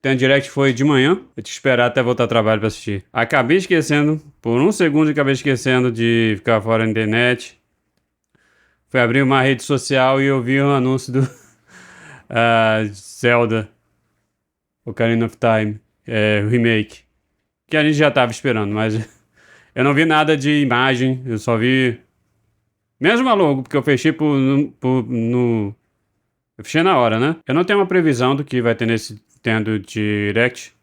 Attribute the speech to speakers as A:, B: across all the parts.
A: Tem direct foi de manhã. Eu te esperar até voltar ao trabalho pra assistir. Acabei esquecendo. Por um segundo acabei esquecendo de ficar fora da internet. Fui abrir uma rede social e eu vi um anúncio do Zelda Ocarina of Time. Remake. Que a gente já tava esperando, mas eu não vi nada de imagem. Eu só vi... Mesmo a logo, porque eu fechei eu fechei na hora, né? Eu não tenho uma previsão do que vai ter nesse Nintendo Direct.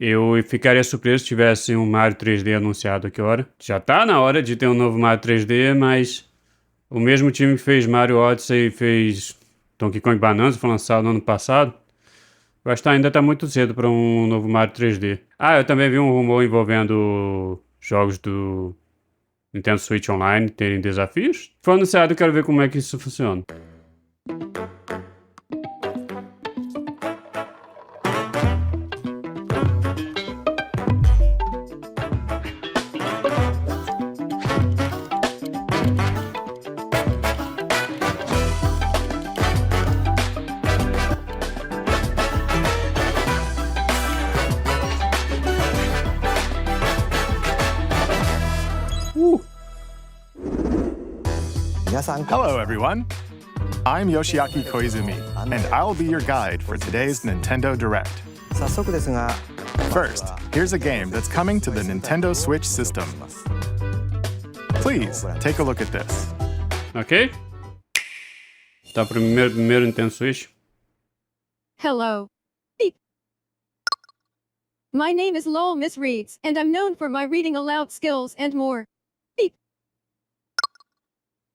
A: Eu ficaria surpreso se tivesse um Mario 3D anunciado aqui agora. Já tá na hora de ter um novo Mario 3D, mas o mesmo time que fez Mario Odyssey e fez Donkey Kong Bananas, foi lançado no ano passado. Eu acho que ainda tá muito cedo para um novo Mario 3D. Eu também vi um rumor envolvendo jogos do Nintendo Switch Online terem desafios. Foi anunciado e quero ver como é que isso funciona.
B: Hello, everyone. I'm Yoshiaki Koizumi, and I'll be your guide for today's Nintendo Direct. First, here's a game that's coming to the Nintendo Switch system. Please, take a look at this.
A: Ok? Tá primeiro Nintendo Switch.
C: Hello. Beep. My name is Lowell Miss Reads, and I'm known for my reading aloud skills and more. Beep.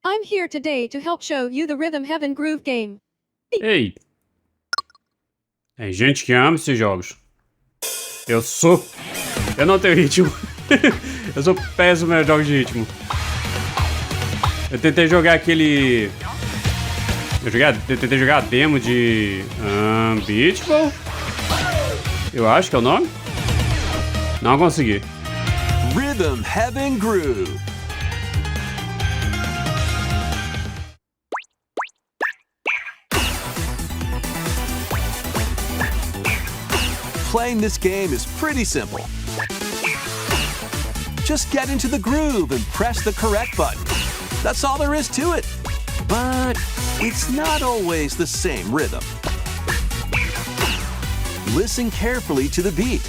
C: I'm here today to help show you the Rhythm Heaven Groove game. Beep.
A: Ei! Tem gente que ama esses jogos. Eu não tenho ritmo. Eu sou péssimo em jogos de ritmo. Eu tentei jogar aquele... tentei jogar a demo de... Unbeatable? Eu acho que é o nome. Não consegui.
D: Rhythm Heaven Groove. Playing this game is pretty simple. Just get into the groove and press the correct button. That's all there is to it. But it's not always the same rhythm. Listen carefully to the beat.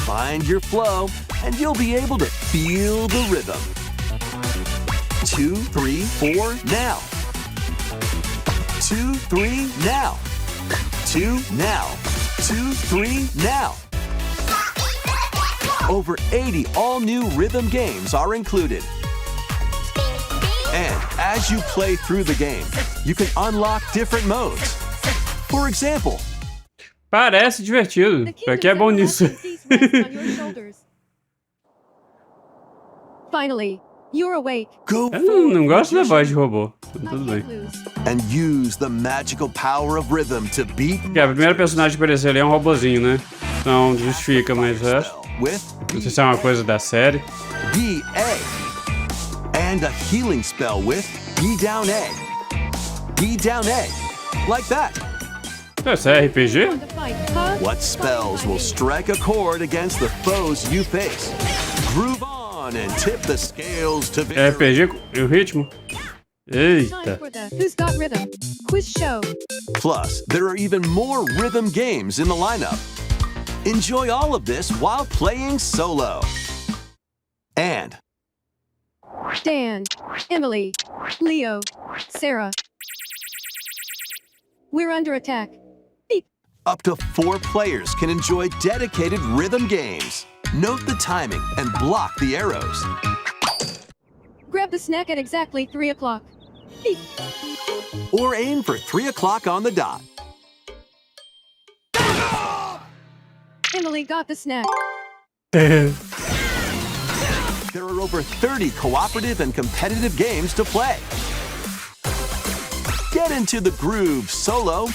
D: Find your flow, and you'll be able to feel the rhythm. 2, 3, 4, now. 2, 3, now. 2, now. 2, 3, now. Over 80 all-new rhythm games are included. And as you play through the game, you can unlock different modes. For example,
A: Parece divertido. Pra que é bom nisso?
C: Finally, you're awake.
D: go
A: Eu não gosto da voz de robô. Tudo bem.
D: and use the magical power of rhythm to beat
A: Porque a primeira personagem que apareceu ali é um robozinho, né? Então justifica, mas eu acho.
D: with
A: Não sei se é uma coisa da série.
D: B A and a healing spell with B down A. B down A. Like that.
A: Isso é RPG?
D: What spells will strike a chord against the foes you face? Groove on and tip the scales to
A: É
D: victory.
A: RPG e o ritmo?
C: Time
A: Eita.
C: for the Who's Got Rhythm quiz show.
D: Plus, there are even more rhythm games in the lineup. Enjoy all of this while playing solo. And
C: Dan, Emily, Leo, Sarah. We're under attack. Beep.
D: up to 4 players can enjoy dedicated rhythm games. Note the timing and block the arrows.
C: Grab the snack at exactly 3 o'clock. Beep.
D: Or aim for 3 o'clock on the dot.
C: Emily got the snack.
D: There are over 30 cooperative and competitive games to play. Get into the groove solo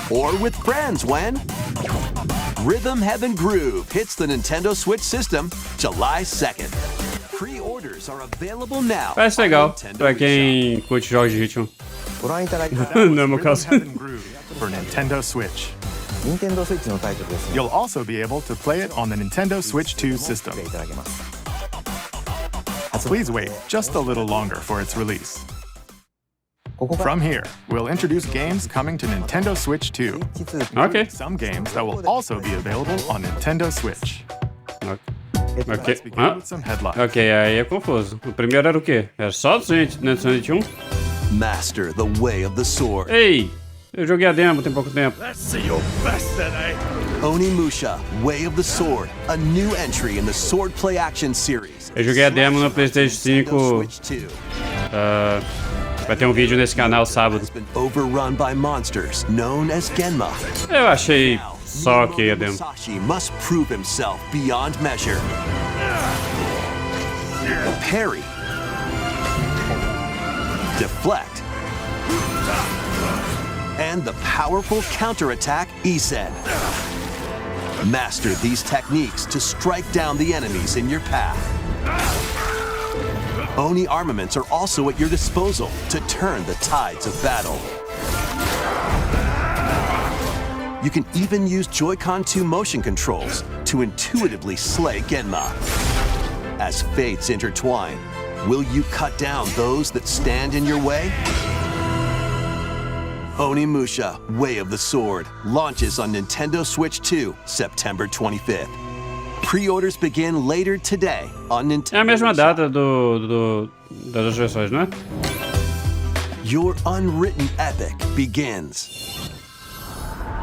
D: or with friends when Rhythm Heaven Groove hits the Nintendo Switch system July 2nd. Pre-orders are available now.
A: Parece
D: on
A: legal
D: Nintendo
A: pra
D: Reação.
A: quem curte jogos de ritmo.
B: ご覧いただいた
A: Não é meu caso.
B: Rhythm Heaven Groove for Nintendo Switch.
E: 任天堂スイッチのタイトルですので
B: You'll also be able to play it on the Nintendo Switch 2 system.
E: プレイいただけます。
B: Please wait just a little longer for its release.
E: ここから
B: From here, we'll introduce games coming to Nintendo Switch 2.
E: 実は
A: Ok.
B: Some games that will also be available on Nintendo Switch.
A: Ok.
B: Let's begin
A: Ah,
B: with some headlines.
A: ok, aí é confuso. O primeiro era o quê? Era só 221?
D: Master the way of the sword.
A: Ei! Eu joguei a demo tem pouco tempo.
D: Onimusha, Way of the Sword, a new entry in the sword play action series.
A: Eu joguei a demo no PlayStation 5.
D: Switch 2
A: Vai ter um vídeo nesse canal sábado.
D: has been overrun by monsters known as Genma.
A: Eu achei
D: Now,
A: só ok a
D: Nino
A: demo.
D: Musashi must prove himself beyond measure. Parry. Deflect. And the powerful counterattack Isen. Master these techniques to strike down the enemies in your path. Oni armaments are also at your disposal to turn the tides of battle. You can even use Joy-Con 2 motion controls to intuitively slay Genma. As fates intertwine, will you cut down those that stand in your way? Onimusha, Way of the Sword, launches on Nintendo Switch 2, September 25th. Pre-orders begin later today on Nintendo.
A: É a mesma data das versões, não é?
D: Your unwritten epic begins.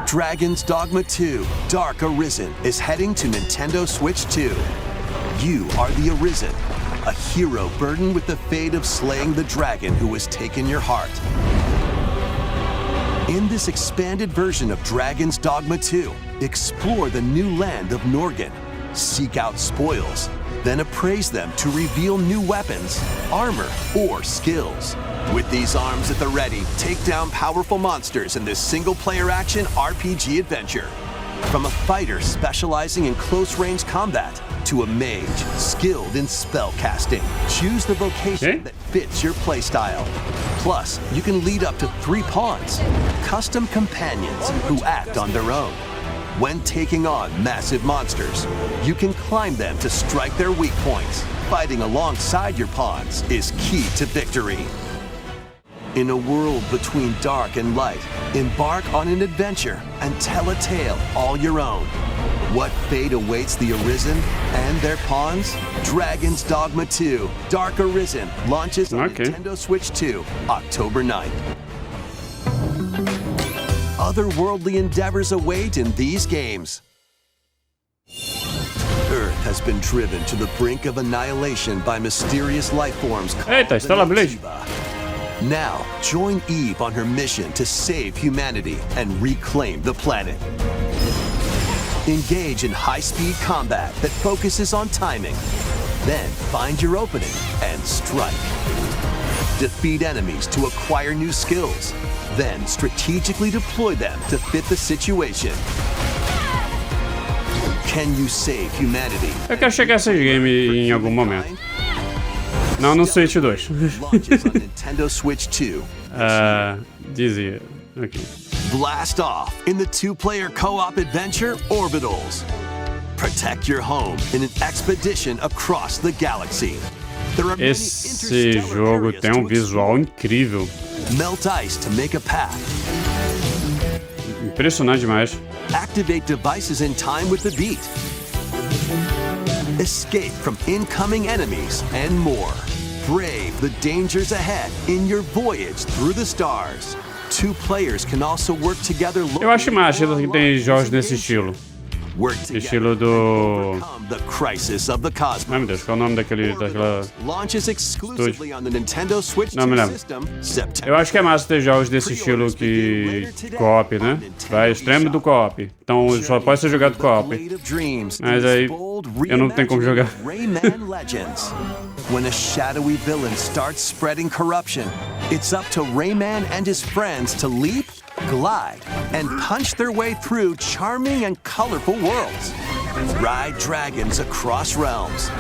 D: Dragon's Dogma 2, Dark Arisen is heading to Nintendo Switch 2. You are the Arisen, a hero burdened with the fate of slaying the dragon who has taken your heart. In this expanded version of Dragon's Dogma 2, explore the new land of Norgan, seek out spoils, then appraise them to reveal new weapons, armor, or skills. With these arms at the ready, take down powerful monsters in this single-player action RPG adventure. From a fighter specializing in close-range combat to a mage skilled in spell casting, choose the vocation
A: Okay.
D: that fits your playstyle. Plus, you can lead up to 3 pawns, custom companions who act on their own. When taking on massive monsters, you can climb them to strike their weak points. Fighting alongside your pawns is key to victory. In a world between dark and light, embark on an adventure and tell a tale all your own. What fate awaits the Arisen and their pawns? Dragon's Dogma 2, Dark Arisen, launches on
A: Okay.
D: Nintendo Switch 2, October 9th. Otherworldly endeavors await in these games. Earth has been driven to the brink of annihilation by mysterious life forms called
A: Eita, Stellar Blade.
D: Now, join Eve on her mission to save humanity and reclaim the planet. Engage in high-speed combat that focuses on timing. Then find your opening and strike. Defeat enemies to acquire new skills. Then strategically deploy them to fit the situation. Can you save humanity?
A: Eu quero chegar a esse game em algum momento. Não no Switch 2.
D: Launches on Nintendo Switch 2.
A: Dizia. Ok.
D: Blast off in the 2-player co-op adventure Orbitals. Protect your home in an expedition across the galaxy. There are many
A: Esse
D: interstellar
A: jogo
D: areas
A: tem
D: to
A: um visual incrível.
D: explore. Melt ice to make a path.
A: Impressionante demais.
D: Activate devices in time with the beat. Escape from incoming enemies and more. Brave the dangers ahead in your voyage through the stars. 2 players can also work together.
A: Eu acho massa que tem jogos desse estilo.
D: Work together
A: Estilo
D: and
A: do...
D: overcome the crisis of the cosmos.
A: Ai meu Deus, qual é o nome daquela...
D: Launches exclusively on the Nintendo Switch
A: Não me
D: 2
A: lembro.
D: system, September.
A: Eu acho que é massa ter jogos desse estilo que... co-op, né? Vai extremo do co-op. Então só pode ser jogado co-op.
D: Blade of Dreams
A: Mas
D: in
A: aí,
D: this bold
A: eu não tenho como jogar.
D: reimagining of Rayman Legends. When a shadowy villain starts spreading corruption, it's up to Rayman and his friends to leap, glide, and punch their way through charming and colorful worlds. Ride dragons across realms.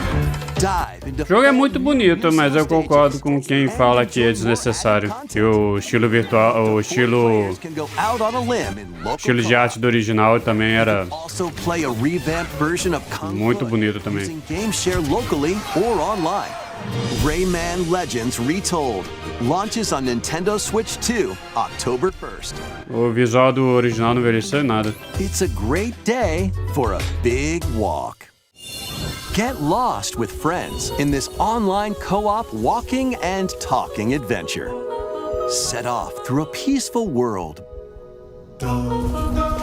D: Dive into
A: O jogo é muito bonito, mas eu concordo com quem fala que é desnecessário. Que o estilo virtual, o estilo de arte do original também era muito bonito também.
D: Game share locally or online. Rayman Legends Retold launches on Nintendo Switch 2, October 1st.
A: O visual do original não envelheceu nada.
D: It's a great day for a big walk. Get lost with friends in this online co-op walking and talking adventure. Set off through a peaceful world,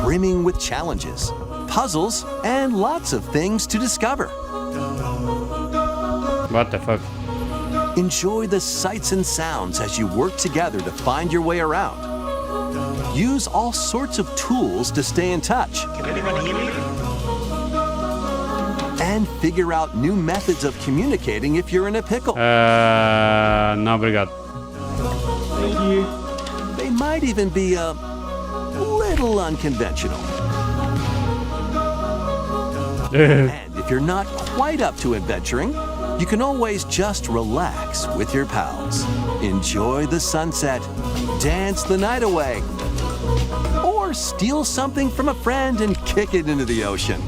D: brimming with challenges, puzzles, and lots of things to discover.
A: What the fuck?
D: Enjoy the sights and sounds as you work together to find your way around. Use all sorts of tools to stay in touch. And figure out new methods of communicating if you're in a pickle.
A: Não, obrigado.
D: They might even be a little unconventional. And if you're not quite up to adventuring, you can always just relax with your pals. Enjoy the sunset, dance the night away, or steal something from a friend and kick it into the ocean.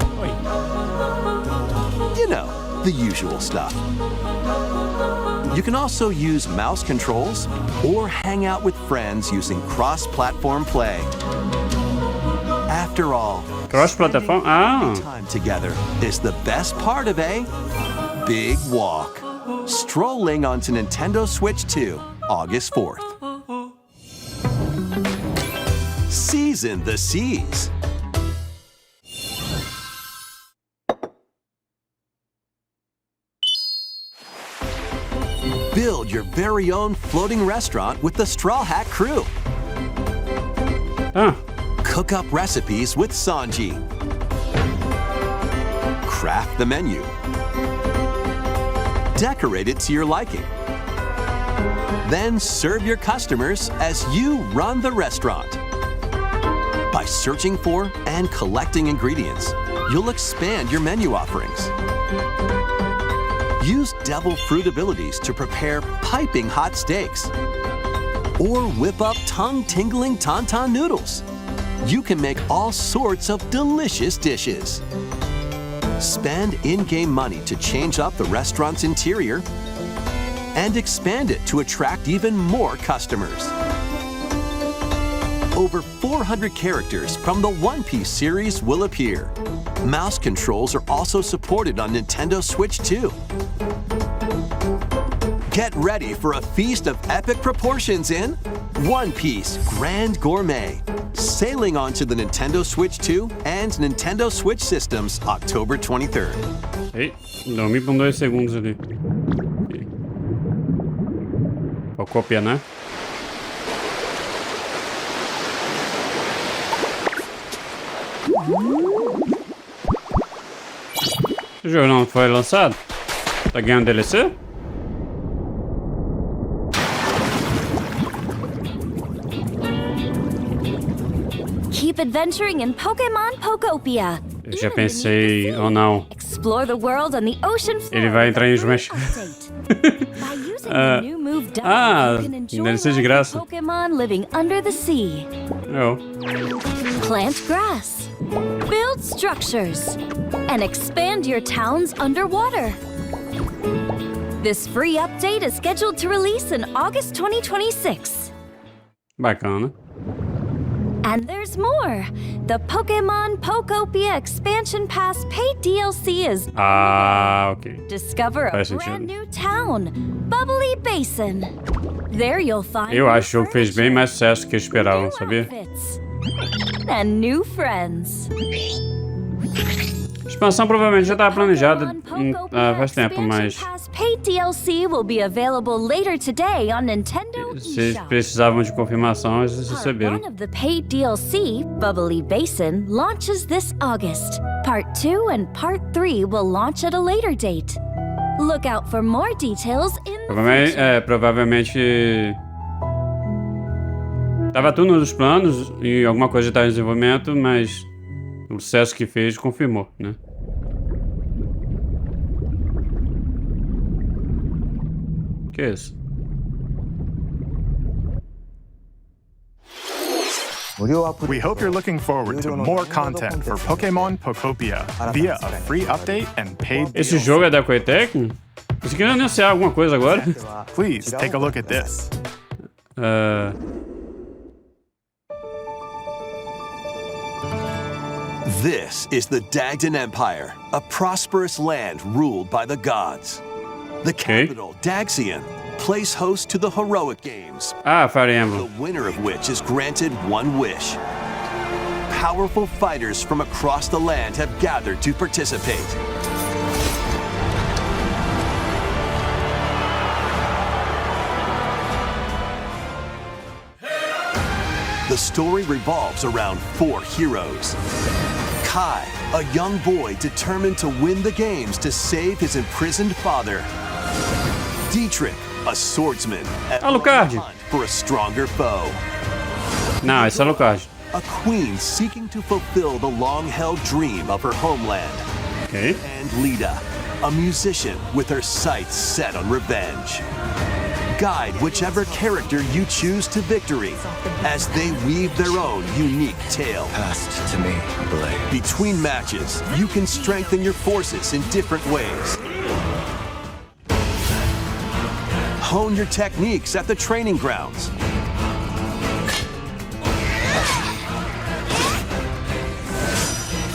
D: You know, the usual stuff. You can also use mouse controls or hang out with friends using cross-platform play. After all,
A: Cross-platform? Ah!
D: time together is the best part of a big walk. Strolling onto Nintendo Switch 2, August 4th. Season the seas. Build your very own floating restaurant with the Straw Hat crew.
A: Ah,
D: Cook up recipes with Sanji. Craft the menu. Decorate it to your liking. Then serve your customers as you run the restaurant. By searching for and collecting ingredients, you'll expand your menu offerings. Use devil fruit abilities to prepare piping hot steaks. Or whip up tongue-tingling tauntaun noodles. You can make all sorts of delicious dishes. Spend in-game money to change up the restaurant's interior and expand it to attract even more customers. Over 400 characters from the One Piece series will appear. Mouse controls are also supported on Nintendo Switch 2. Get ready for a feast of epic proportions in One Piece Grand Gourmet, sailing onto the Nintendo Switch 2 and Nintendo Switch systems October 23rd.
A: ei, dormi por 2 segundos ali. Vou copiar, né? O jogo não foi lançado? Tá ganhando DLC?
F: Keep adventuring in Pokémon Pokopia.
A: Eu já pensei, ou não,
F: Explore the world on the ocean floor.
A: ele vai entrar em Smash.
F: By using the new move dive,
A: ah,
F: you can enjoy
A: deve ser de
F: life
A: graça.
F: with Pokémon living under the sea.
A: Eu.
F: Plant grass, build structures, and expand your towns underwater. This free update is scheduled to release in August 2026.
A: Bacana.
F: And there's more! The Pokémon Pokopia Expansion Pass paid DLC is
A: Ah, ok.
F: discover a
A: Faz
F: brand
A: sentido.
F: new town, Bubbly Basin. There you'll find
A: Eu
F: new
A: acho que o jogo fez bem mais sucesso do que esperavam,
F: new
A: sabia?
F: outfits, and new friends.
A: A expansão provavelmente já estava planejada
F: Pokémon Pokopia
A: faz tempo,
F: Expansion
A: mas
F: Pass paid DLC will be available later today on Nintendo
A: se eles
F: eShop.
A: precisavam de confirmação, eles
F: Part
A: receberam.
F: 1 of the paid DLC, Bubbly Basin, launches this August. Part 2 and Part 3 will launch at a later date. Look out for more details in the future.
A: Provavelmente tava tudo nos planos e alguma coisa está em desenvolvimento, mas o sucesso que fez confirmou, né? Que é isso?
E: 無料アプ
B: We
E: リ
B: hope you're looking forward to more content for Pokémon Pokopia via a free update and paid
A: Esse
B: DLC.
A: jogo é da Koei-Tecmo? Você quer anunciar alguma coisa agora?
B: Please take a look at this.
D: This is the Dagdan Empire, a prosperous land ruled by the gods. The capital, Daxian, plays host to the heroic games,
A: Ah, Fire
D: the
A: Emblem.
D: winner of which is granted one wish. Powerful fighters from across the land have gathered to participate. The story revolves around 4 heroes. Kai, a young boy determined to win the games to save his imprisoned father. Dietrich, a swordsman at
A: Alucard.
D: the hunt for a stronger foe.
A: Não, esse é Alucard.
D: A queen seeking to fulfill the long-held dream of her homeland.
A: Ok.
D: And Lita, a musician with her sights set on revenge. Guide whichever character you choose to victory as they weave their own unique tale.
E: Passed to me, Blade.
D: Between matches, you can strengthen your forces in different ways. Hone your techniques at the training grounds.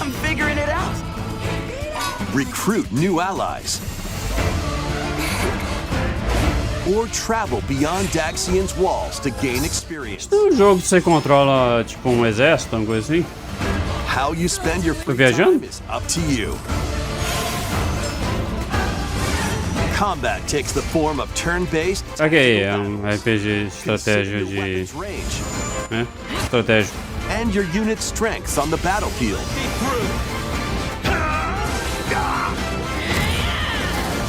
G: I'm figuring it out.
D: Recruit new allies. Or travel beyond Daxian's walls to gain experience.
A: Um jogo que você controla, tipo, um exército, uma coisa assim.
D: How you spend your free
A: viajando?
D: time is up to you. Combat takes the form of turn-based
A: Ok, é um RPG de estratégia de...
D: weapons range
A: né? Estratégia.
D: and your unit's strengths on the battlefield.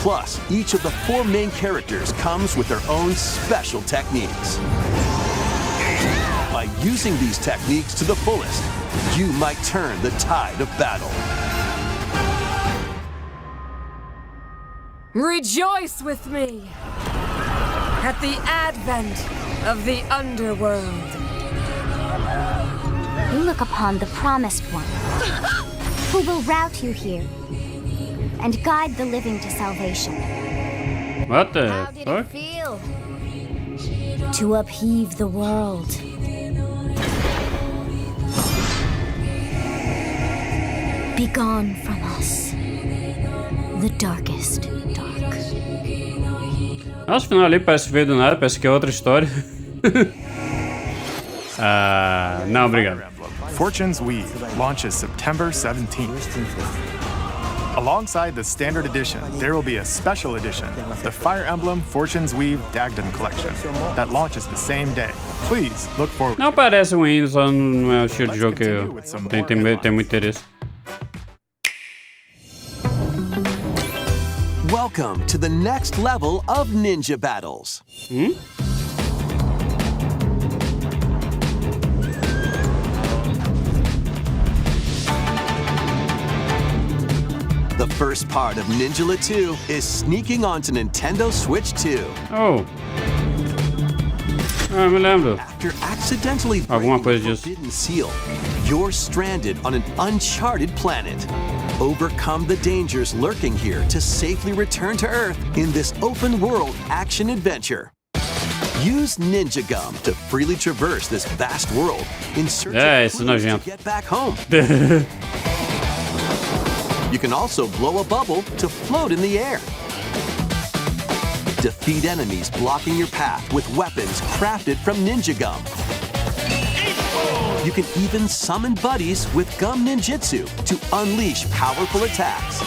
D: Plus, each of the 4 main characters comes with their own special techniques. By using these techniques to the fullest, you might turn the tide of battle.
H: Rejoice with me at the advent of the underworld.
F: You look upon the Promised One, who will route you here and guide the living to salvation.
A: What the
F: How did
A: fuck?
F: it feel to upheave the world? Begone from us, the darkest dark.
A: Nossa, o final ali parece que veio do nada, parece que é outra história. Ah, não, obrigado.
B: Fortune's Weave launches September 17th. Alongside the standard edition, there will be a special edition, the Fire Emblem Fortune's Weave Dagdan Collection, that launches the same day. Please look forward.
A: Não parece ruim, só não é o estilo de jogo que eu tenho muito interesse.
D: Welcome to the next level of ninja battles. The first part of Ninja 2 is sneaking onto Nintendo Switch 2.
A: Oh. Ah, me lembro.
D: After accidentally
A: Alguma
D: breaking
A: coisa
D: the
A: disso.
D: forbidden seal, you're stranded on an uncharted planet. Overcome the dangers lurking here to safely return to Earth in this open-world action-adventure. Use Ninja Gum to freely traverse this vast world in search
A: É,
D: of
A: esse
D: clues to
A: nojento.
D: get back home. You can also blow a bubble to float in the air. Defeat enemies blocking your path with weapons crafted from Ninja Gum. You can even summon buddies with Gum Ninjutsu to unleash powerful attacks.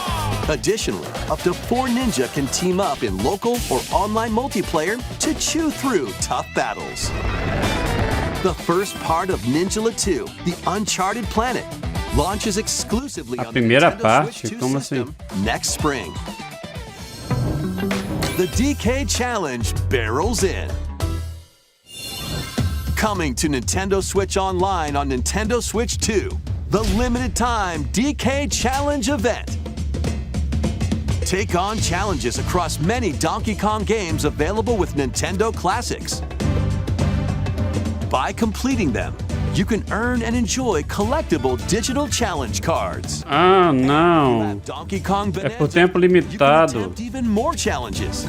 D: Additionally, up to 4 ninja can team up in local or online multiplayer to chew through tough battles. The first part of Ninja 2, The Uncharted Planet, launches exclusively
A: A
D: on the
A: primeira
D: Nintendo
A: parte?
D: Switch 2
A: Como
D: system next spring. The DK Challenge barrels in. Coming to Nintendo Switch Online on Nintendo Switch 2, the limited time DK Challenge event. Take on challenges across many Donkey Kong games available with Nintendo Classics. By completing them, you can earn and enjoy collectible digital challenge cards.
A: Ah, não.
D: Donkey Kong
A: É por
D: Bonanza,
A: tempo
D: you can
A: limitado.
D: attempt even more challenges.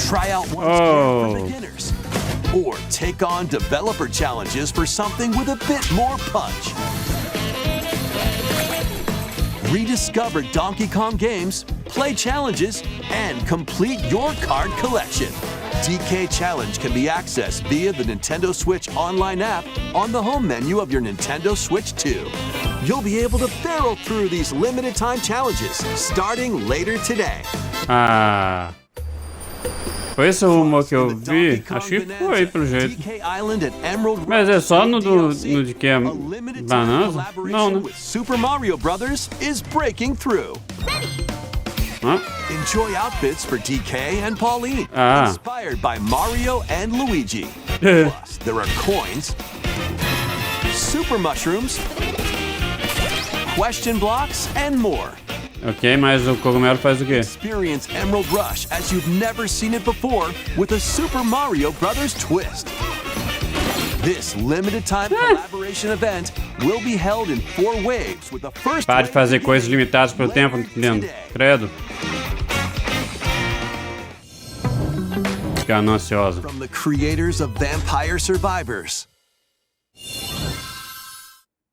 D: Try out one
A: Oh.
D: for beginners. Or take on developer challenges for something with a bit more punch. Rediscover Donkey Kong games, play challenges, and complete your card collection. DK Challenge can be accessed via the Nintendo Switch online app on the home menu of your Nintendo Switch 2. You'll be able to barrel through these limited time challenges starting later today.
A: Ah. Foi esse o rumo que eu vi? Acho que foi, pelo jeito. Mas é só no de que é banana? Não, né?
D: Super Mario Brothers is breaking through.
A: Hã?
D: Enjoy outfits for DK and Pauline,
A: Ah.
D: inspired by Mario and Luigi. Plus, there are coins, super mushrooms, question blocks, and more.
A: Ok, mas o cogumelo faz o quê?
D: Experience Emerald Rush as you've never seen it before with a Super Mario Brothers twist. This limited time collaboration event will be held in 4 waves with the first
A: Para de
D: wave
A: fazer coisas
D: beginning
A: limitadas pelo tempo,
D: later
A: entendendo?
D: today.
A: Credo. Gananciosa.
D: From the creators of Vampire Survivors.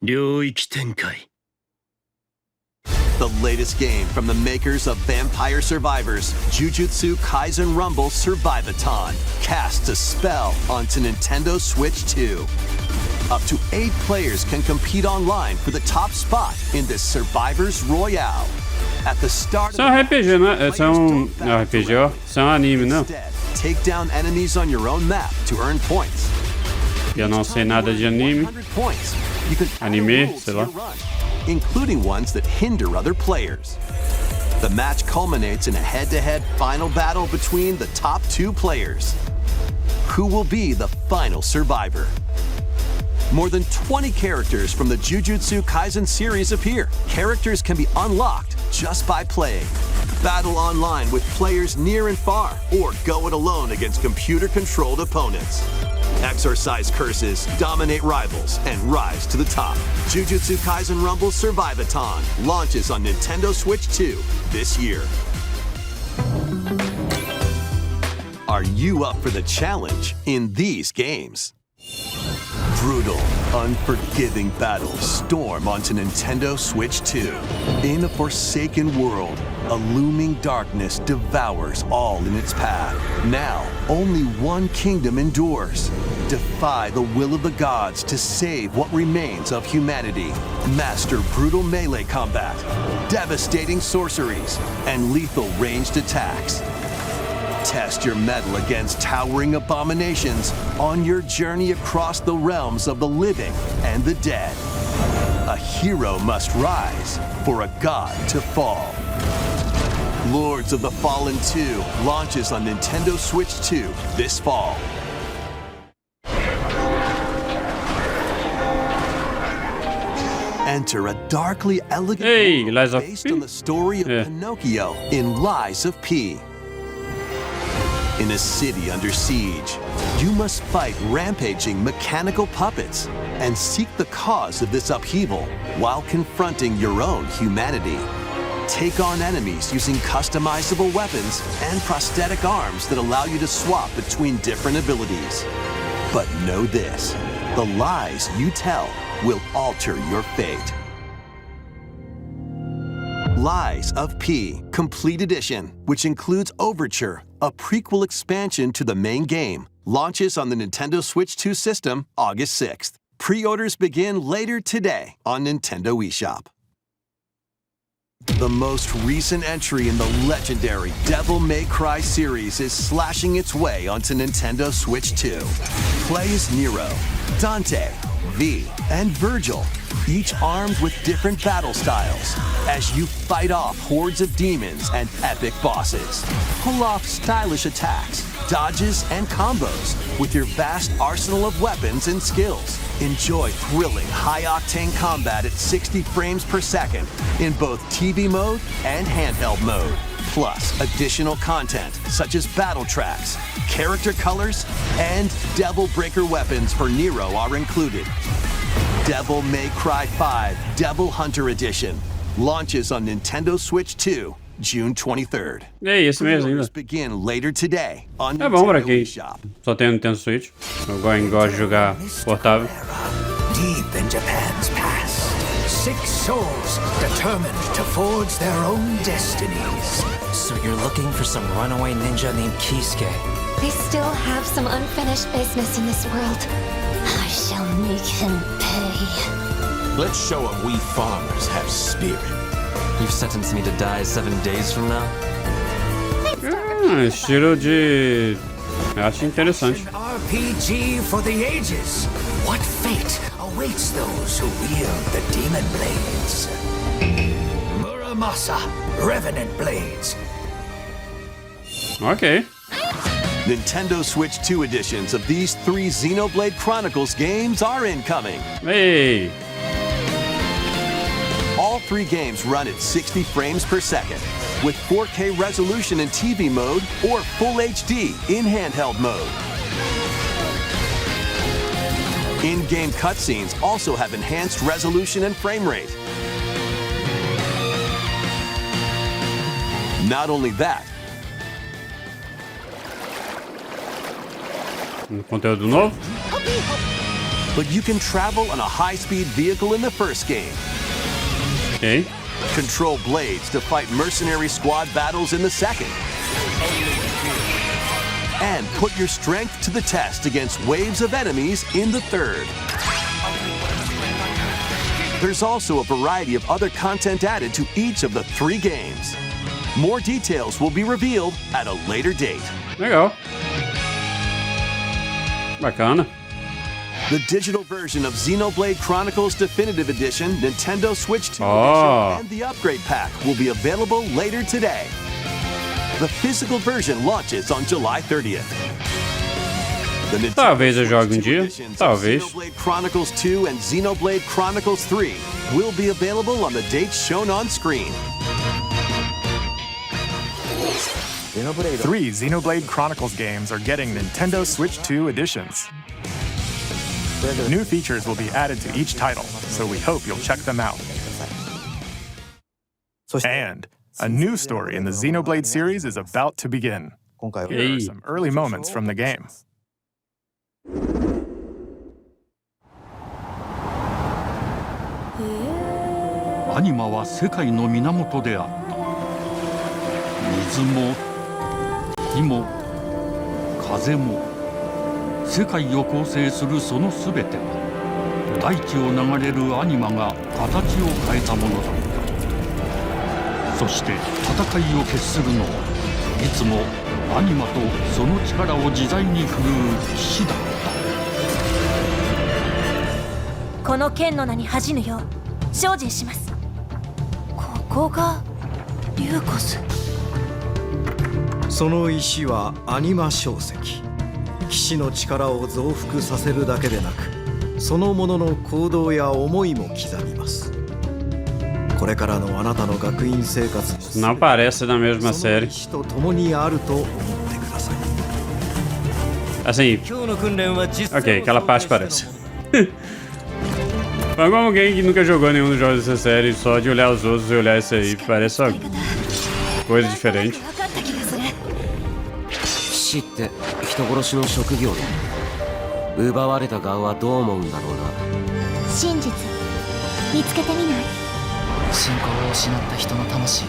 E: 領域展開
D: The latest game from the makers of Vampire Survivors, Jujutsu Kaisen Rumble Survivathon, casts a spell onto Nintendo Switch 2. Up to 8 players can compete online for the top spot in this Survivors Royale. At the start
A: Isso é um RPG, né? São RPG, ó. São anime, não?
D: Instead, take down enemies on your own map to earn points.
A: Eu não sei nada de anime.
D: 100 points. You can add
A: Anime,
D: rules
A: sei
D: to
A: lá.
D: your run, including ones that hinder other players. The match culminates in a head-to-head final battle between the top 2 players. Who will be the final survivor? More than 20 characters from the Jujutsu Kaisen series appear. Characters can be unlocked just by playing. Battle online with players near and far, or go it alone against computer-controlled opponents. Exorcise curses, dominate rivals, and rise to the top. Jujutsu Kaisen Rumble Survivathon launches on Nintendo Switch 2 this year. Are you up for the challenge in these games? Brutal, unforgiving battles storm onto Nintendo Switch 2. In a forsaken world, a looming darkness devours all in its path. Now, only one kingdom endures. Defy the will of the gods to save what remains of humanity. Master brutal melee combat, devastating sorceries, and lethal ranged attacks. Test your mettle against towering abominations on your journey across the realms of the living and the dead. A hero must rise for a god to fall. Lords of the Fallen 2 launches on Nintendo Switch 2 this fall. Enter a darkly elegant
A: Hey,
D: world
A: Lies of
D: based
A: P?
D: on the story of
A: Yeah.
D: Pinocchio in Lies of P. In a city under siege, you must fight rampaging mechanical puppets and seek the cause of this upheaval while confronting your own humanity. Take on enemies using customizable weapons and prosthetic arms that allow you to swap between different abilities. But know this, the lies you tell will alter your fate. Lies of P Complete Edition, which includes Overture, a prequel expansion to the main game, launches on the Nintendo Switch 2 system August 6th. Pre-orders begin later today on Nintendo eShop. The most recent entry in the legendary Devil May Cry series is slashing its way onto Nintendo Switch 2. Play as Nero, Dante, V, and Virgil, each armed with different battle styles, as you fight off hordes of demons and epic bosses. Pull off stylish attacks, dodges, and combos with your vast arsenal of weapons and skills. Enjoy thrilling, high-octane combat at 60 frames per second in both TV mode and handheld mode. Plus, additional content such as battle tracks, character colors, and Devil Breaker weapons for Nero are included. Devil May Cry 5 Devil Hunter Edition launches on Nintendo Switch 2, June 23rd.
A: É isso mesmo, ainda.
D: Begin later today on
A: É bom pra
D: Nintendo
A: quem
D: eShop.
A: só tem o Nintendo Switch. Eu gosto de jogar portável.
I: Deep in Japan's past, 6 souls determined to forge their own destinies.
J: So you're looking for some runaway ninja named Kisuke?
K: I still have some unfinished business in this world. I shall make him pay.
I: Let's show him we farmers have spirit.
J: You've sentenced me to die 7 days from now?
A: Estilo de... Eu acho interessante.
I: An RPG for the ages. What fate awaits those who wield the demon blades? Muramasa, Revenant Blades.
A: Ok.
D: Nintendo Switch 2 editions of these 3 Xenoblade Chronicles games are incoming.
A: Ei!
D: All 3 games run at 60 frames per second, with 4K resolution in TV mode or Full HD in handheld mode. In-game cutscenes also have enhanced resolution and frame rate. Not only that,
A: Conteúdo novo?
D: but you can travel on a high-speed vehicle in the first game.
A: Ok.
D: Control blades to fight mercenary squad battles in the second. And put your strength to the test against waves of enemies in the third. There's also a variety of other content added to each of the 3 games. More details will be revealed at a later date.
A: Legal. Bacana.
D: The digital version of Xenoblade Chronicles Definitive Edition, Nintendo Switch 2
A: Oh.
D: Edition, and the upgrade pack will be available later today. The physical version launches on July 30th. The Nintendo
A: Talvez eu
D: Switch
A: jogue
D: 2
A: dia.
D: editions of
A: Talvez.
D: Xenoblade Chronicles 2 and Xenoblade Chronicles 3 will be available on the dates shown on screen.
B: 3 Xenoblade Chronicles games are getting Nintendo Switch 2 editions. New features will be added to each title, so we hope you'll check them out. And a new story in the Xenoblade series is about to begin. Here are some early moments from the game.
L: アニマは世界の源であった。水も火も風も世界を構成するそのすべては大地を流れるアニマが形を変えたものだった。そして戦いを決するのはいつもアニマとその力を自在に振るう騎士だった。
F: この剣の名に恥じぬよう精進します。ここがリューコス。
M: その石はアニマ小石。騎士の力を増幅させるだけでなく、そのものの行動や思いも刻みます。これからのあなたの学院生活
A: Não parece da mesma série.
M: と共にあると思ってください。
A: Assim, ok, aquela parte parece. Mas como alguém que nunca jogou nenhum dos jogos dessa série, só de olhar os outros e olhar esse aí, parece uma coisa diferente.
J: 騎士って人殺しの職業だ。奪われた側はどう思うんだろうな。
K: 真実見つけてみない？
N: 信仰を失った人の魂を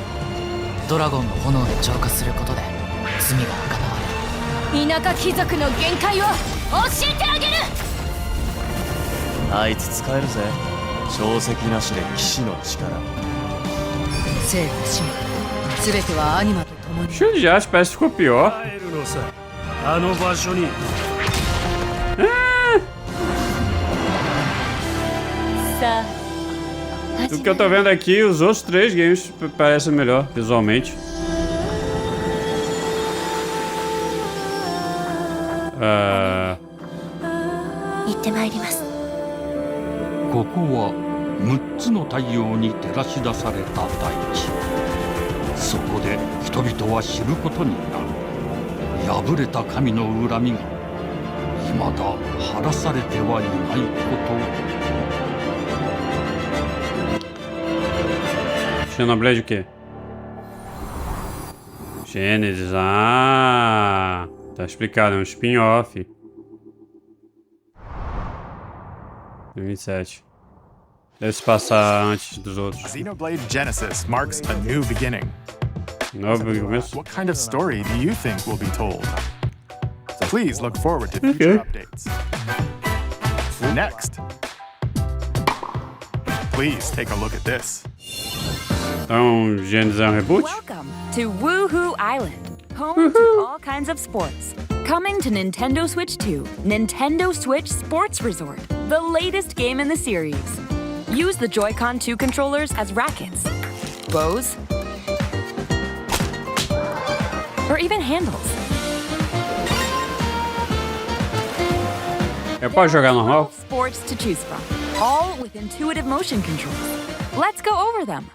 N: ドラゴンの炎で浄化することで罪が贖われる。
F: 田舎貴族の限界を教えてあげる。
O: あいつ使えるぜ。小石なしで騎士の力。
N: 生と死全てはアニマと共に。
A: Cheio de arte, parece que ficou pior. Do que eu tô vendo aqui, os outros 3 games parecem melhor visualmente.
K: 行ってまいります。
L: ここは6つの太陽に照らし出された大地。そこで人々は知ることになる。破れた神の恨みが未だ晴らされてはいないこと。
A: Xenoblade o quê? Gênesis, ah, tá explicado, é um spin-off. 2007. Deve se passar antes dos outros.
B: Xenoblade Genesis marks a new beginning.
A: Novo começo?
B: What kind of story do you think will be told? Please look forward to future updates. Next, please take a look at this.
A: Então, Gênesis é um reboot?
P: Welcome to Woohoo Island, home to all kinds of sports. Coming to Nintendo Switch 2, Nintendo Switch Sports Resort, the latest game in the series. Use the Joy-Con 2 controllers as rackets, bows, or even handles.
A: Eu posso jogar normal?
P: Sports to choose from, all with intuitive motion controls. Let's go over them.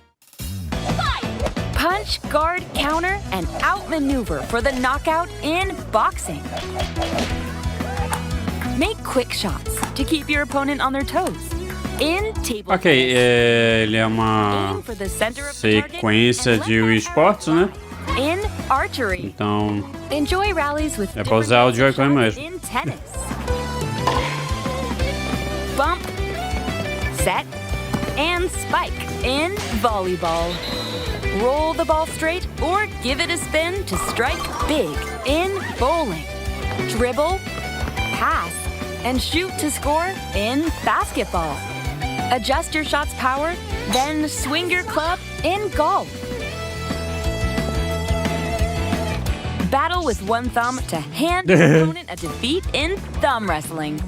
P: Punch, guard, counter, and outmaneuver for the knockout in boxing. Make quick shots to keep your opponent on their toes. In table
A: Ok, ele é uma sequência de Wii Sports, né?
P: In archery.
A: Então,
P: Enjoy rallies with
A: é pra usar o Joy-Con mesmo.
P: in tennis. Bump, set, and spike in volleyball. Roll the ball straight or give it a spin to strike big in bowling. Dribble, pass, and shoot to score in basketball. Adjust your shot's power, then swing your club in golf. Battle with one thumb to hand your opponent a defeat in thumb wrestling.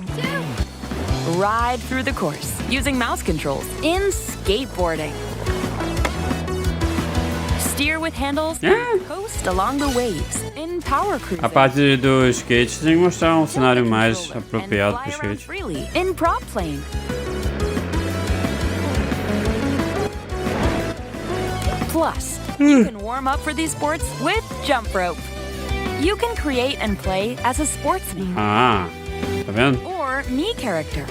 P: Ride through the course using mouse controls in skateboarding. Steer with handles and coast along the waves in power cruising.
A: A parte do skate tem que mostrar um cenário mais apropriado pro skate.
P: Freely in prop plane. Plus, you can warm up for these sports with jump rope. You can create and play as a sportsman.
A: Ah, tá vendo?
P: Or me character.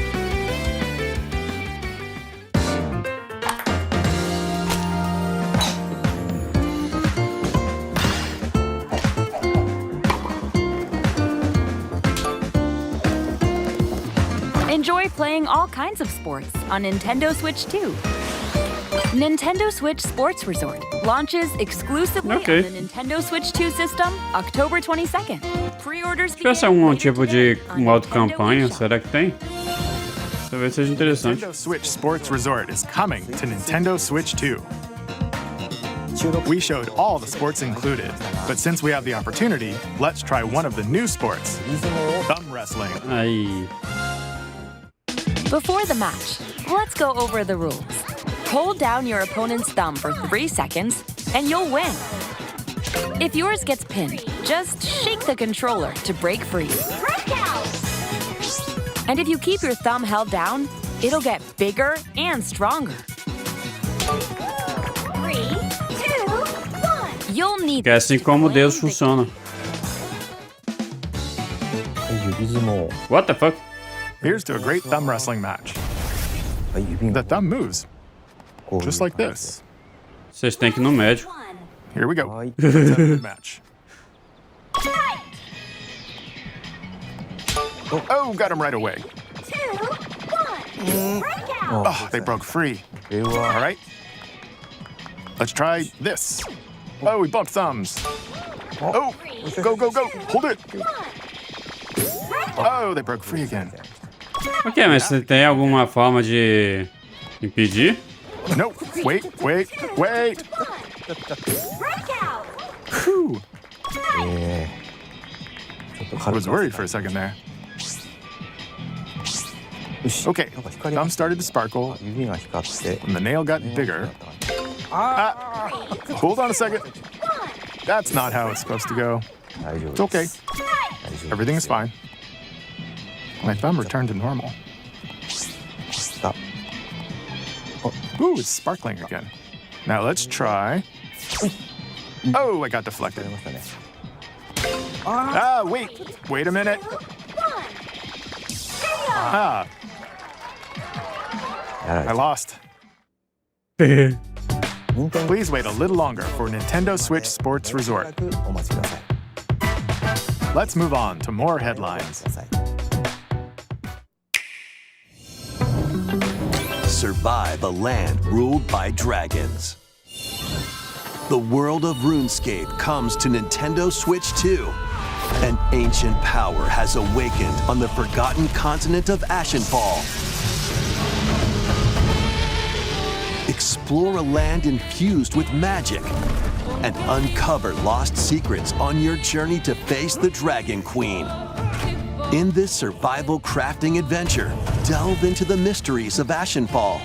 P: Enjoy playing all kinds of sports on Nintendo Switch 2. Nintendo Switch Sports Resort launches exclusively on the Nintendo Switch 2 system October 22nd. Pre-orders
A: Se tivesse algum tipo de modo campanha, será que tem? Talvez seja interessante.
B: Nintendo Switch Sports Resort is coming to Nintendo Switch 2. We showed all the sports included, but since we have the opportunity, let's try one of the new sports, thumb wrestling.
A: Aí.
P: Before the match, let's go over the rules. Hold down your opponent's thumb for 3 seconds, and you'll win. If yours gets pinned, just shake the controller to break free. And if you keep your thumb held down, it'll get bigger and stronger. 3, 2, 1. You'll need
A: Que é assim como Deus funciona. What the fuck?
B: Here's to a great thumb wrestling match. The thumb moves, just like this.
A: Vocês têm que ir no médico.
B: Here we go. Let's have a good match. Oh, got him right away.
K: 2, 1.
B: Oh, they broke free. All right. Let's try this. Oh, we bumped thumbs. Oh, go, go, go. Hold it. Oh, they broke free again.
A: Ok, mas você tem alguma forma de impedir?
B: No, wait. Whew. I was worried for a second there. Okay, thumb started to sparkle, and the nail got bigger. Hold on a second. That's not how it's supposed to go. It's okay. Everything is fine. My thumb returned to normal.
O: Stop.
B: Ooh, it's sparkling again. Now let's try. Oh, I got deflected. Ah, wait a minute. Ah. I lost. Please wait a little longer for Nintendo Switch Sports Resort. Let's move on to more headlines.
D: Survive a land ruled by dragons. The world of RuneScape comes to Nintendo Switch 2. An ancient power has awakened on the forgotten continent of Ashenfall. Explore a land infused with magic and uncover lost secrets on your journey to face the Dragon Queen. In this survival crafting adventure, delve into the mysteries of Ashenfall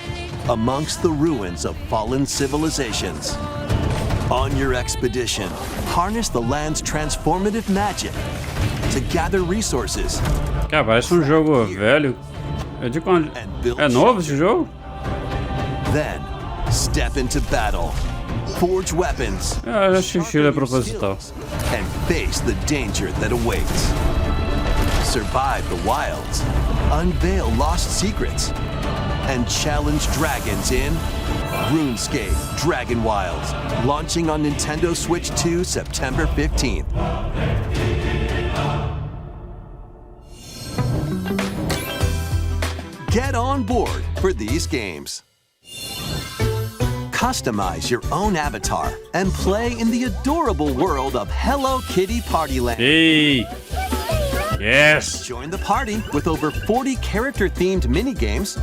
D: amongst the ruins of fallen civilizations. On your expedition, harness the land's transformative magic to gather resources.
A: Cara, parece jogo velho. É de quando? É novo esse jogo?
D: Then, step into battle. Forge weapons.
A: Já assisti a proposital.
D: And face the danger that awaits. Survive the wilds, unveil lost secrets, and challenge dragons in RuneScape Dragon Wilds, launching on Nintendo Switch 2 September 15th. Get on board for these games. Customize your own avatar and play in the adorable world of Hello Kitty Partyland.
A: Hey! Yes!
D: Join the party with over 40 character-themed mini-games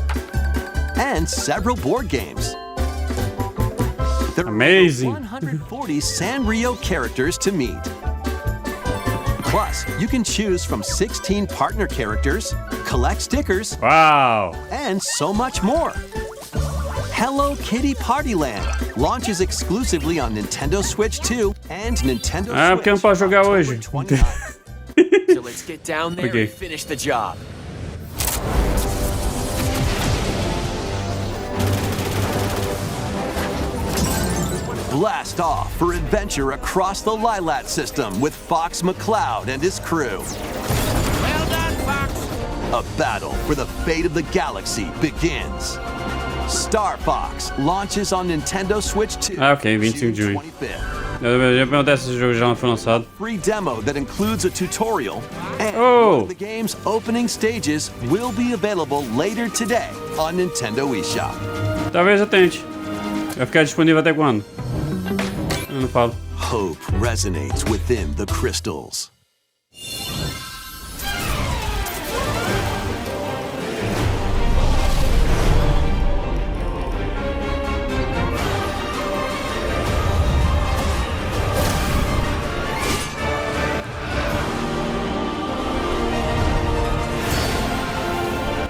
D: and several board games. There are
A: amazing.
D: 140 Sanrio characters to meet. Plus, you can choose from 16 partner characters, collect stickers,
A: wow,
D: and so much more. Hello Kitty Partyland launches exclusively on Nintendo Switch 2 and Nintendo Switch.
A: Porque não pode jogar hoje.
G: So let's get down there and finish the job.
D: Blast off for adventure across the Lilat system with Fox McCloud and his crew.
G: Well done, Fox.
D: A battle for the fate of the galaxy begins. Star Fox launches on Nintendo Switch 2.
A: Ah, ok, 25 de junho. Eu ia perguntar se esse jogo já não foi lançado.
D: Free demo that includes a tutorial and one of the game's opening stages will be available later today on Nintendo eShop.
A: Talvez eu tente. Vai ficar disponível até quando? Eu não falo.
D: Hope resonates within the crystals.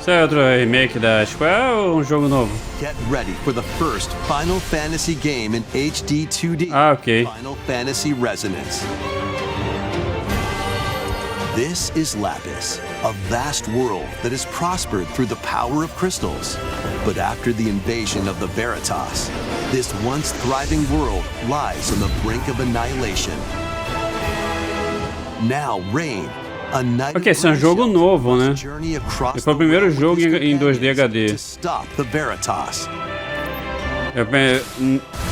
A: Isso é outro remake da Square ou um jogo novo?
D: Get ready for the first Final Fantasy game in HD 2D.
A: Ah, ok.
D: Final Fantasy Resonance. This is Lapis, a vast world that has prospered through the power of crystals. But after the invasion of the Veritas, this once thriving world lies on the brink of annihilation. Now Rain,
A: ok, esse é um jogo novo, né? Esse foi o primeiro jogo em 2D HD.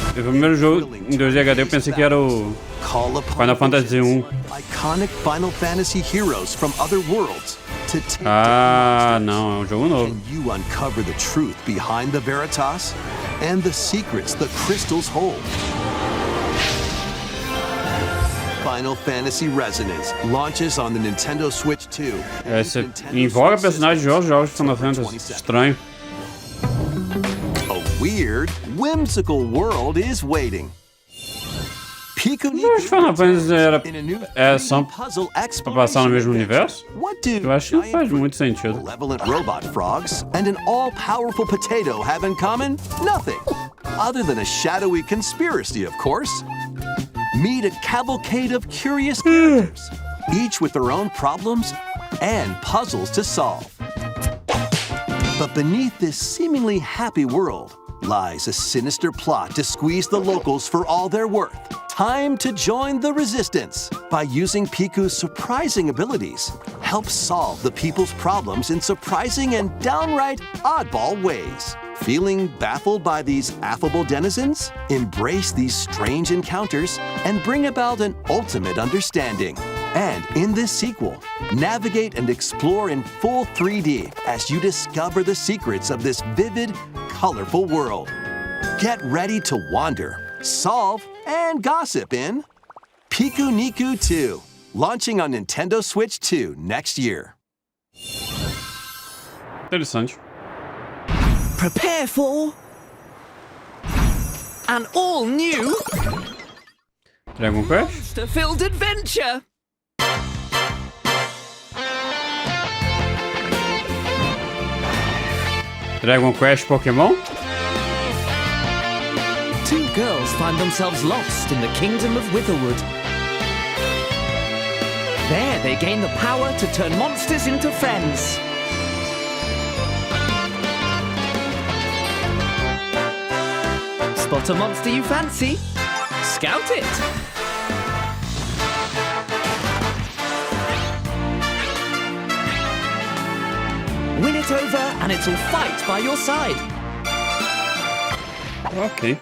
A: O primeiro jogo em 2D HD eu pensei que era o Final Fantasy 1. Ah, não, é um jogo novo.
D: You uncover the truth behind the Veritas and the secrets the crystals hold. Final Fantasy Resonance launches on the Nintendo Switch 2.
A: Você invoca personagens de jogos de Final Fantasy. Estranho.
D: A weird, whimsical world is waiting.
A: Os Final Fantasy são pra passar no mesmo universo? Eu acho que não faz muito sentido.
D: Malevolent robot frogs and an all-powerful potato have in common nothing, other than a shadowy conspiracy, of course. Meet a cavalcade of curious characters, each with their own problems and puzzles to solve. But beneath this seemingly happy world lies a sinister plot to squeeze the locals for all they're worth. Time to join the resistance by using Piku's surprising abilities. Help solve the people's problems in surprising and downright oddball ways. Feeling baffled by these affable denizens? Embrace these strange encounters and bring about an ultimate understanding. And in this sequel, navigate and explore in full 3D as you discover the secrets of this vivid, colorful world. Get ready to wander, solve, and gossip in Piku Niku 2, launching on Nintendo Switch 2 next year.
A: Interessante.
Q: Prepare for an all-new
A: Dragon Quest?
Q: monster-filled adventure.
A: Dragon Quest Pokémon?
Q: Two girls find themselves lost in the kingdom of Witherwood. There they gain the power to turn monsters into friends. Spot a monster you fancy? Scout it! Win it over and it'll fight by your side.
A: Ok.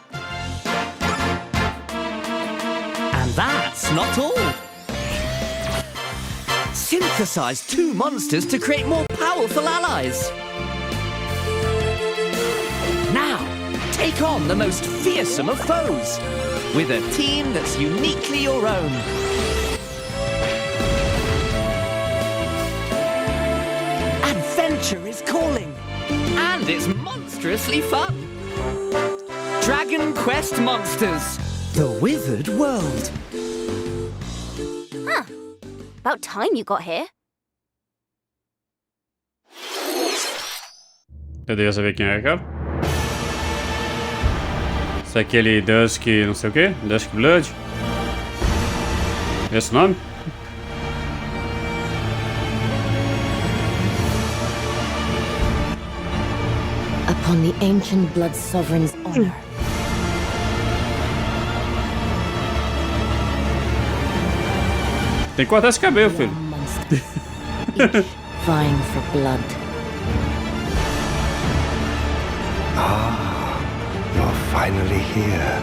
Q: And that's not all. Synthesize two monsters to create more powerful allies. Now, take on the most fearsome of foes with a team that's uniquely your own. Adventure is calling, and it's monstrously fun. Dragon Quest Monsters, the Withered World.
F: Huh. About time you got here.
A: Eu devia saber quem é, cara. Isso é aquele Dusk não sei o que? Dusk Blood? Esse nome?
K: Upon the ancient blood sovereign's honor.
A: Tem que cortar esse cabelo, filho.
K: Vying for blood.
I: You're finally here.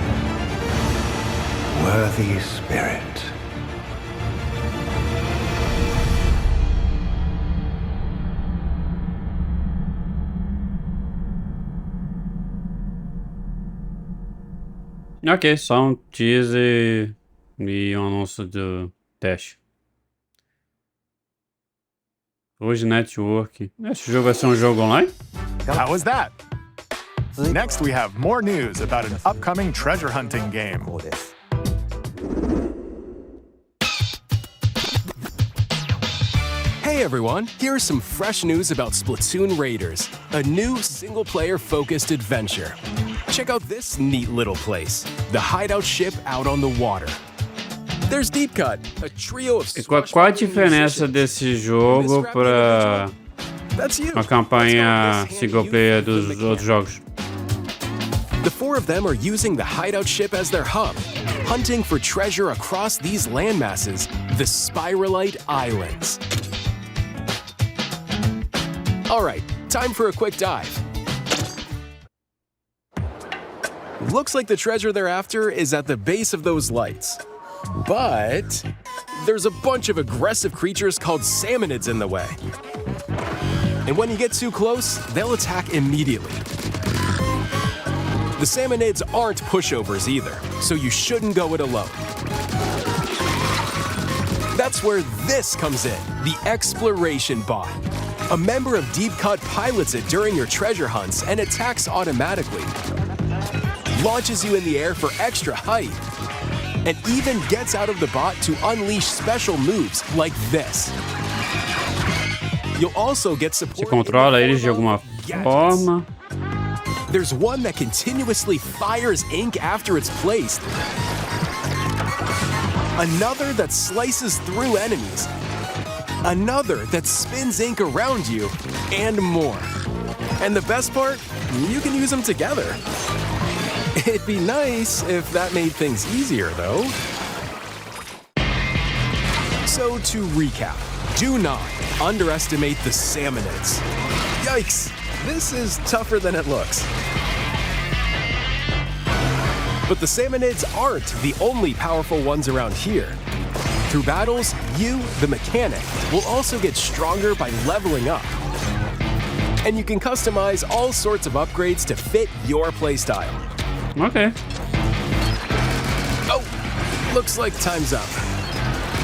I: Worthy spirit.
A: Ok, só um teaser e um anúncio do teste. Hoje Network. Esse jogo vai ser um jogo online?
B: How was that? Next, we have more news about an upcoming treasure hunting game.
R: Hey everyone, here's some fresh news about Splatoon Raiders, a new single-player focused adventure. Check out this neat little place, the hideout ship out on the water. There's Deep Cut, a trio of
A: E qual a diferença desse jogo para a campanha single player dos outros jogos?
R: The four of them are using the hideout ship as their hub, hunting for treasure across these landmasses, the Spiralite Islands. Alright, time for a quick dive. Looks like the treasure they're after is at the base of those lights. But there's a bunch of aggressive creatures called salmonids in the way. And when you get too close, they'll attack immediately. The salmonids aren't pushovers either, so you shouldn't go it alone. That's where this comes in, the Exploration Bot. A member of Deep Cut pilots it during your treasure hunts and attacks automatically. Launches you in the air for extra height. And even gets out of the bot to unleash special moves like this. You'll also get support.
A: Você controla eles de alguma forma.
R: There's one that continuously fires ink after it's placed. Another that slices through enemies. another that spins ink around you, and more. And the best part, you can use them together. It'd be nice if that made things easier, though. So to recap, do not underestimate the salmonids. Yikes, this is tougher than it looks. But the salmonids aren't the only powerful ones around here. Through battles, you, the mechanic, will also get stronger by leveling up. And you can customize all sorts of upgrades to fit your playstyle.
A: Okay.
R: Oh, looks like time's up.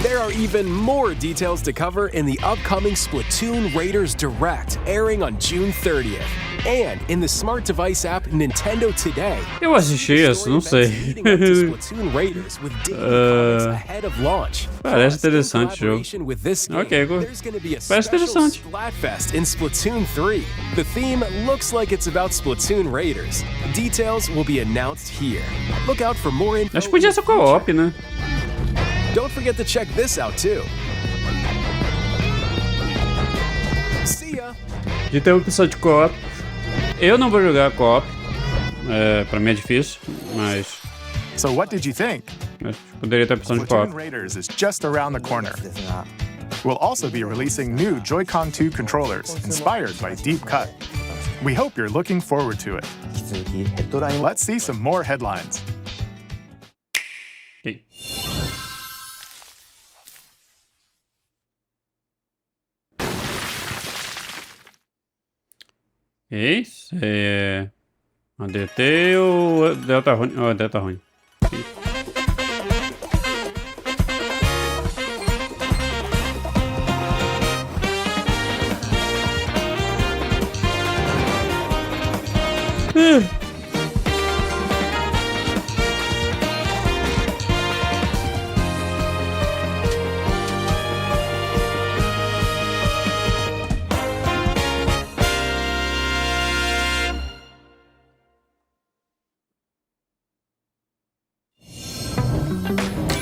R: There are even more details to cover in the upcoming Splatoon Raiders Direct, airing on June 30th. And in the smart device app Nintendo Today.
A: Eu assisti isso, não sei. Parece interessante o jogo. Ok, parece interessante.
R: Splatfest in Splatoon 3. The theme looks like it's about Splatoon Raiders. Details will be announced here. Look out for more info.
A: Acho que podia ser co-op, né?
R: Don't forget to check this out too. See ya.
A: De ter uma opção de co-op. Eu não vou jogar co-op. Pra mim é difícil, mas.
B: So what did you think?
A: Poderia ter opção de co-op.
B: Splatoon Raiders is just around the corner. We'll also be releasing new Joy-Con 2 controllers inspired by Deep Cut. We hope you're looking forward to it. Let's see some more headlines.
A: Okay. Esse é a DT ou Delta ruim? Oh, Delta ruim.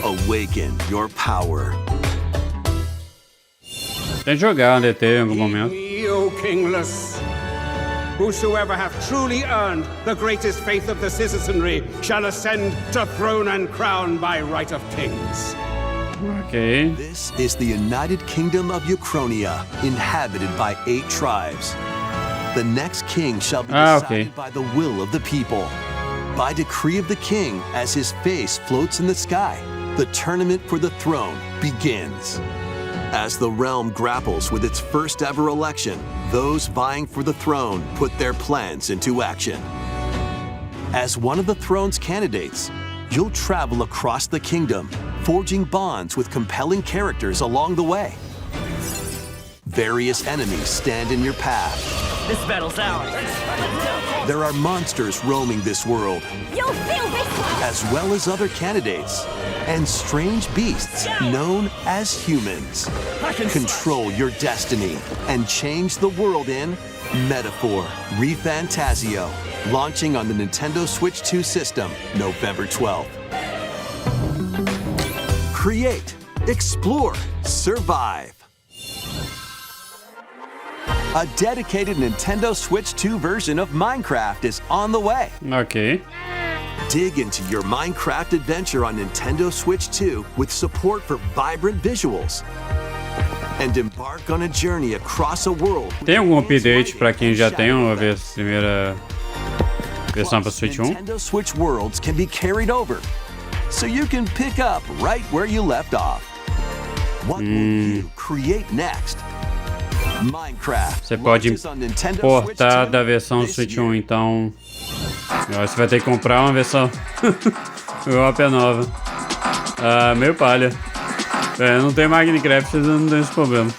D: Awaken your power.
A: Tem que jogar DT em algum momento.
S: O kingless. Whosoever hath truly earned the greatest faith of the citizenry shall ascend to throne and crown by right of kings.
A: Okay.
D: This is the United Kingdom of Uchronia, inhabited by 8 tribes. The next king shall be decided by the will of the people. By decree of the king, as his face floats in the sky, the tournament for the throne begins. As the realm grapples with its first ever election, those vying for the throne put their plans into action. As one of the throne's candidates, you'll travel across the kingdom, forging bonds with compelling characters along the way. Various enemies stand in your path.
Q: This battle's ours.
D: There are monsters roaming this world,
F: You'll feel this one!
D: as well as other candidates, and strange beasts known as humans. Control your destiny and change the world in Metaphor ReFantazio, launching on the Nintendo Switch 2 system November 12th. Create, explore, survive. A dedicated Nintendo Switch 2 version of Minecraft is on the way.
A: Okay.
D: Dig into your Minecraft adventure on Nintendo Switch 2 with support for vibrant visuals. And embark on a journey across a world.
A: Tem algum update para quem já tem a primeira versão para Switch 1?
D: Nintendo Switch worlds can be carried over, so you can pick up right where you left off. What will you create next? Minecraft.
A: Você pode importar da versão Switch 1, então agora você vai ter que comprar uma versão própria nova. Ah, meio palha. Não tem Minecraft, não tem esse problema.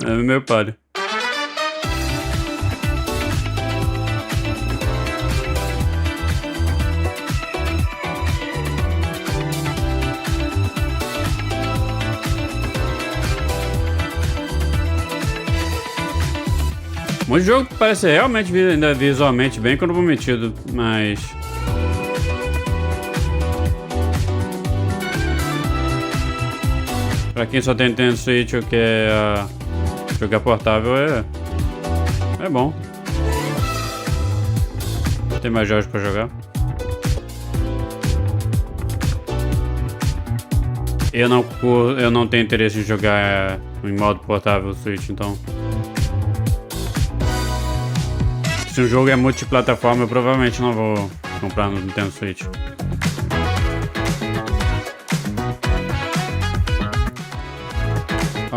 A: É meio palha. Um jogo que parece realmente ainda visualmente bem comprometido, mas Pra quem só tem Nintendo Switch ou quer jogar portável, é bom. Tem mais jogos pra jogar. Eu não tenho interesse em jogar em modo portável Switch, então... Se o jogo é multiplataforma, eu provavelmente não vou comprar no Nintendo Switch.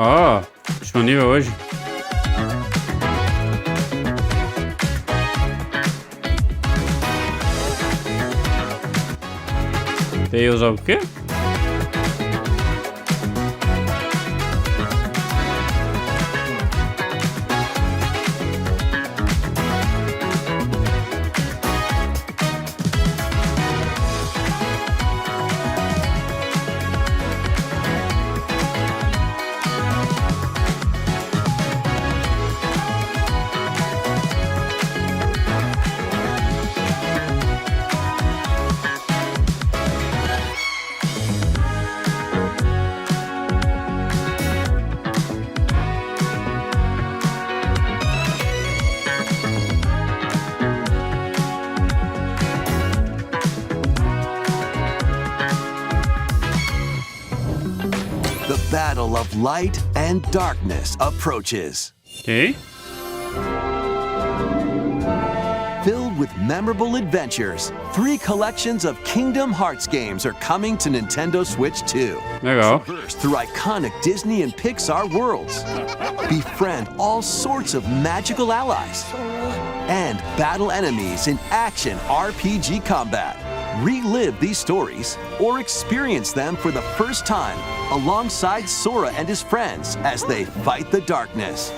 A: Ó, disponível hoje. Tales of o quê?
D: Battle of light and darkness approaches.
A: Okay.
D: Filled with memorable adventures, 3 collections of Kingdom Hearts games are coming to Nintendo Switch 2.
A: Legal.
D: Traverse through iconic Disney and Pixar worlds. Befriend all sorts of magical allies. And battle enemies in action RPG combat. Relive these stories or experience them for the first time alongside Sora and his friends as they fight the darkness.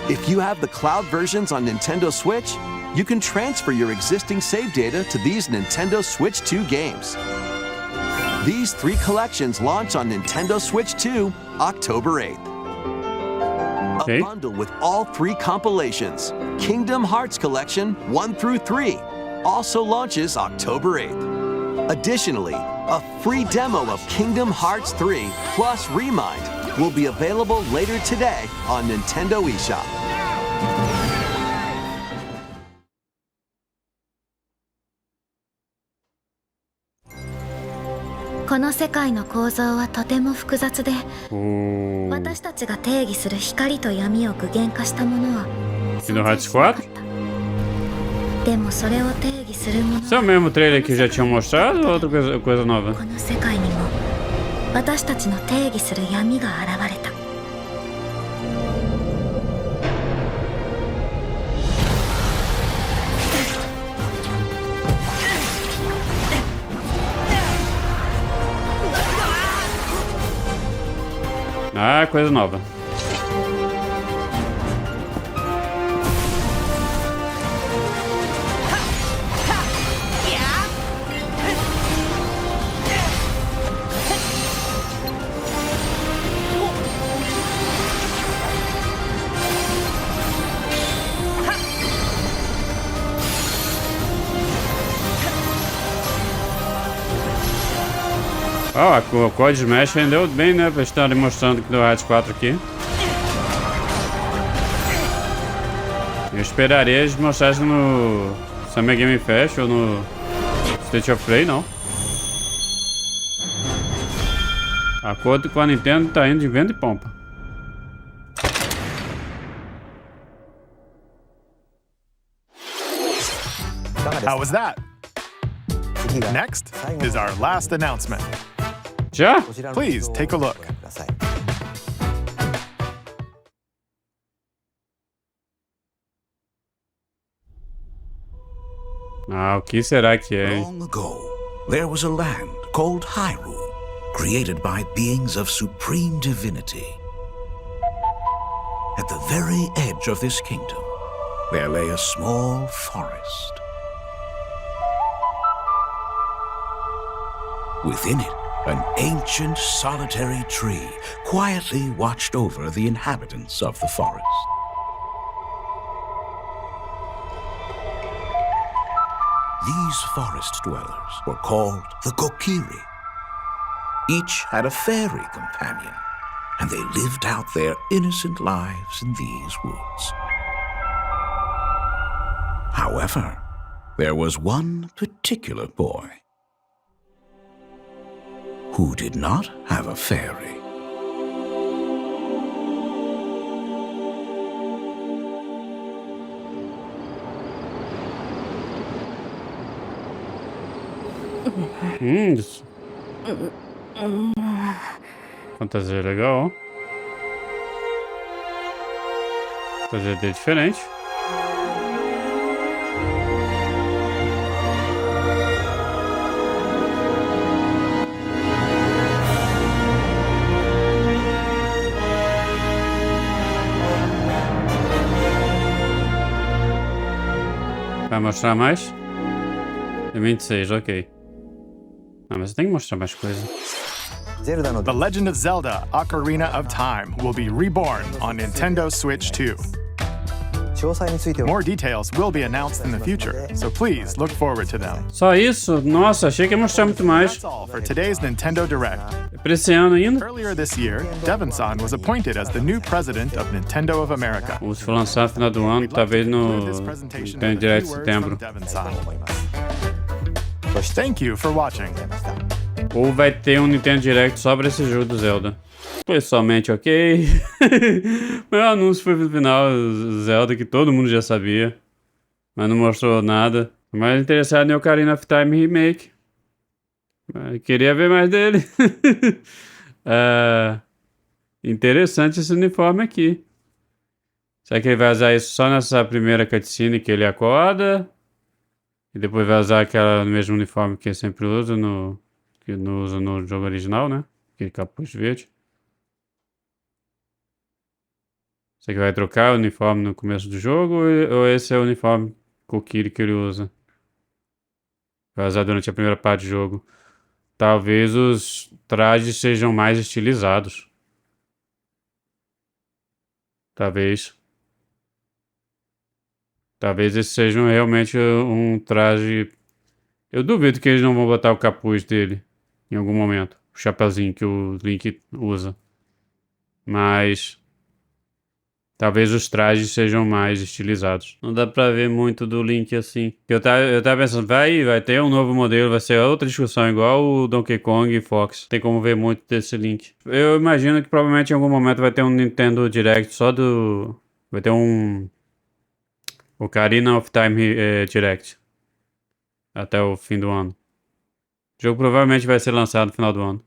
D: If you have the cloud versions on Nintendo Switch, you can transfer your existing save data to these Nintendo Switch 2 games. These 3 collections launch on Nintendo Switch 2 October 8th.
A: Okay.
D: A bundle with all 3 compilations, Kingdom Hearts Collection 1 through 3, also launches October 8th. Additionally, a free demo of Kingdom Hearts 3 plus Remind will be available later today on Nintendo eShop.
K: This世界の構造はとても複雑で、私たちが定義する光と闇を具現化したものは
A: Kingdom Hearts 4?
K: でもそれを定義するもの
A: Esse é o mesmo trailer que já tinham mostrado ou outra coisa nova?
K: この世界にも私たちの定義する闇が現れた。
A: Ah, coisa nova. Ó, o Code Smash rendeu bem, né? Pra estar mostrando que deu Hearts 4 aqui. Eu esperaria eles mostrassem no Summer Game Fest ou no State of Play, não. A acordo com a Nintendo tá indo de vento e pompa.
B: How was that? Next is our last announcement.
A: Já?
B: Please take a look.
A: Ah, o que será que é?
I: Long ago, there was a land called Hyrule, created by beings of supreme divinity. At the very edge of this kingdom, there lay a small forest. Within it, an ancient solitary tree quietly watched over the inhabitants of the forest. These forest dwellers were called the Kokiri. Each had a fairy companion, and they lived out their innocent lives in these woods. However, there was one particular boy who did not have a fairy.
A: Isso. Fantasia legal, ó. Fantasia dele diferente. Vai mostrar mais? Tem 26, ok. Ah, mas tem que mostrar mais coisa.
B: The Legend of Zelda: Ocarina of Time will be reborn on Nintendo Switch 2. More details will be announced in the future, so please look forward to them.
A: Só isso? Nossa, achei que ia mostrar muito mais.
B: That's all for today's Nintendo Direct.
A: É pra esse ano ainda?
B: Earlier this year, Devon-san was appointed as the new president of Nintendo of America.
A: Ou se for lançado no final do ano, talvez no Nintendo Direct de setembro.
B: Thank you for watching.
A: Ou vai ter um Nintendo Direct só pra esse jogo do Zelda. Pessoalmente, ok. Meu anúncio foi no final, Zelda, que todo mundo já sabia. Mas não mostrou nada. Mais interessado em Ocarina of Time Remake. Queria ver mais dele. Interessante esse uniforme aqui. Será que ele vai usar isso só nessa primeira cutscene que ele acorda? E depois vai usar aquele mesmo uniforme que ele sempre usa que não usa no jogo original, né? Aquele capuz verde. Será que vai trocar o uniforme no começo do jogo ou esse é o uniforme Kokiri que ele usa? Vai usar durante a primeira parte do jogo. Talvez os trajes sejam mais estilizados. Talvez esse seja realmente um traje. Eu duvido que eles não vão botar o capuz dele em algum momento. O chapeuzinho que o Link usa. Mas talvez os trajes sejam mais estilizados. Não dá pra ver muito do Link assim. Eu tava pensando, vai ter um novo modelo, vai ser outra discussão igual o Donkey Kong e Fox. Tem como ver muito desse Link. Eu imagino que provavelmente em algum momento vai ter um Nintendo Direct só do... Vai ter um Ocarina of Time Direct. Até o fim do ano. O jogo provavelmente vai ser lançado no final do ano.